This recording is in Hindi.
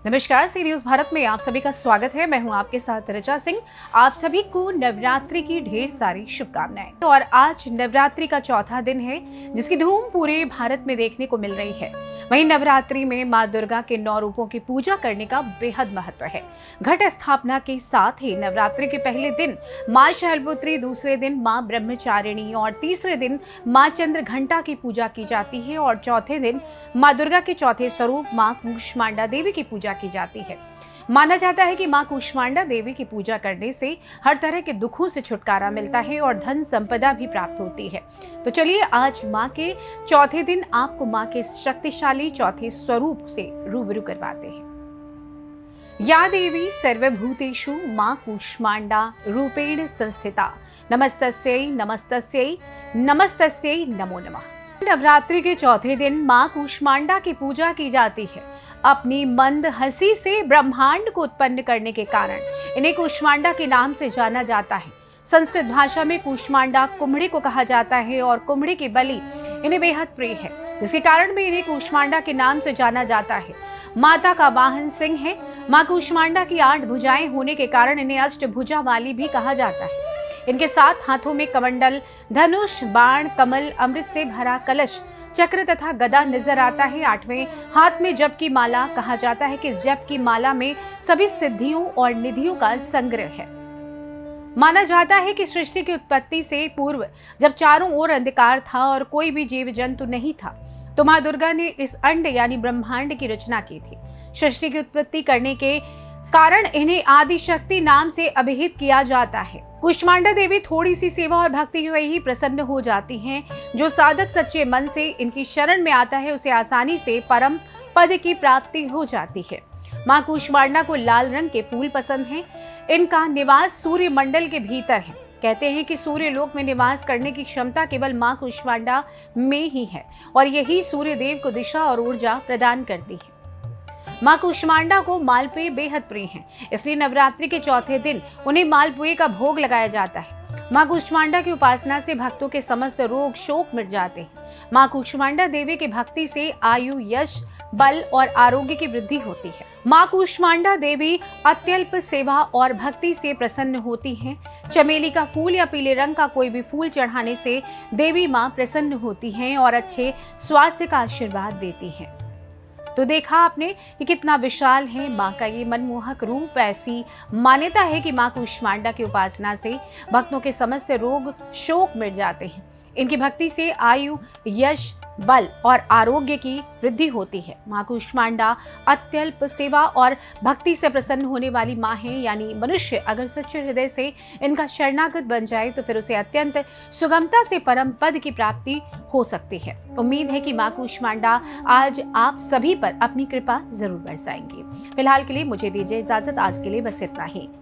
नमस्कार, सी न्यूज भारत में आप सभी का स्वागत है। मैं हूं आपके साथ ऋचा सिंह। आप सभी को नवरात्रि की ढेर सारी शुभकामनाएं। और आज नवरात्रि का चौथा दिन है, जिसकी धूम पूरे भारत में देखने को मिल रही है। वहीं नवरात्रि में मां दुर्गा के 9 रूपों की पूजा करने का बेहद महत्व है। घट स्थापना के साथ ही नवरात्रि के पहले दिन मां शैलपुत्री, दूसरे दिन मां ब्रह्मचारिणी और तीसरे दिन मां चंद्रघंटा की पूजा की जाती है और चौथे दिन मां दुर्गा के चौथे स्वरूप मां कूष्मांडा देवी की पूजा की जाती है। माना जाता है कि मां कूष्मांडा देवी की पूजा करने से हर तरह के दुखों से छुटकारा मिलता है और धन संपदा भी प्राप्त होती है। तो चलिए आज मां के चौथे दिन आपको मां के शक्तिशाली चौथे स्वरूप से रूबरू करवाते हैं। या देवी सर्वभूतेषु मां कूष्मांडा रूपेण संस्थिता नमस्तस्यै नमस्तस्यै नमस्तस्यै नमो नमः। नवरात्रि के चौथे दिन मां कूष्मांडा की पूजा की जाती है। अपनी मंद हंसी से ब्रह्मांड को उत्पन्न करने के कारण इन्हें कूष्मांडा के नाम से जाना जाता है। संस्कृत भाषा में कूष्मांडा कुम्हड़ी को कहा जाता है और कुम्हड़ी की बलि इन्हें बेहद प्रिय है, जिसके कारण भी इन्हें कूष्मांडा के नाम से जाना जाता है। माता का वाहन सिंह है। मां कूष्मांडा की 8 भुजाएं होने के कारण इन्हें अष्टभुजा वाली भी कहा जाता है। इनके 7 हाथों में कमंडल, धनुष, बाण, कमल, अमृत से भरा कलश, चक्र तथा गदा नजर आता है। 8वें हाथ में जप की माला। कहा जाता है कि इस जप की माला में सभी सिद्धियों और निधियों का संग्रह है। माना जाता है कि सृष्टि की उत्पत्ति से पूर्व जब चारों ओर अंधकार था और कोई भी जीव जंतु नहीं था, तो मां दुर्गा ने इस अंड यानी ब्रह्मांड की रचना की थी। सृष्टि की उत्पत्ति करने के कारण इन्हें आदि शक्ति नाम से अभिहित किया जाता है। कूष्मांडा देवी थोड़ी सी सेवा और भक्ति से ही प्रसन्न हो जाती हैं। जो साधक सच्चे मन से इनकी शरण में आता है, उसे आसानी से परम पद की प्राप्ति हो जाती है। मां कूष्मांडा को लाल रंग के फूल पसंद हैं। इनका निवास सूर्य मंडल के भीतर है। कहते हैं कि सूर्य लोक में निवास करने की क्षमता केवल मां कूष्मांडा में ही है और यही सूर्य देव को दिशा और ऊर्जा प्रदान करती है। मां कूष्मांडा को मालपुए बेहद प्रिय हैं, इसलिए नवरात्रि के चौथे दिन उन्हें मालपुए का भोग लगाया जाता है। मां कूष्मांडा की उपासना से भक्तों के समस्त रोग शोक मिट जाते हैं। मां कूष्मांडा देवी की भक्ति से आयु, यश, बल और आरोग्य की वृद्धि होती है। मां कूष्मांडा देवी अत्यल्प सेवा और भक्ति से प्रसन्न होती हैं। चमेली का फूल या पीले रंग का कोई भी फूल चढ़ाने से देवी मां प्रसन्न होती हैं और अच्छे स्वास्थ्य का आशीर्वाद देती हैं। तो देखा आपने कि कितना विशाल है मां का ये मनमोहक रूप। ऐसी मान्यता है कि मां कूष्मांडा की उपासना से भक्तों के समस्त रोग शोक मिट जाते हैं। इनकी भक्ति से आयु, यश, बल और आरोग्य की वृद्धि होती है। मां कूष्मांडा अत्यल्प सेवा और भक्ति से प्रसन्न होने वाली मां है, यानी मनुष्य अगर सच्चे हृदय से इनका शरणागत बन जाए तो फिर उसे अत्यंत सुगमता से परम पद की प्राप्ति हो सकती है। उम्मीद है कि मां कूष्मांडा आज आप सभी पर अपनी कृपा जरूर बरसाएंगी। फिलहाल के लिए मुझे दीजिए इजाजत। आज के लिए बस इतना ही।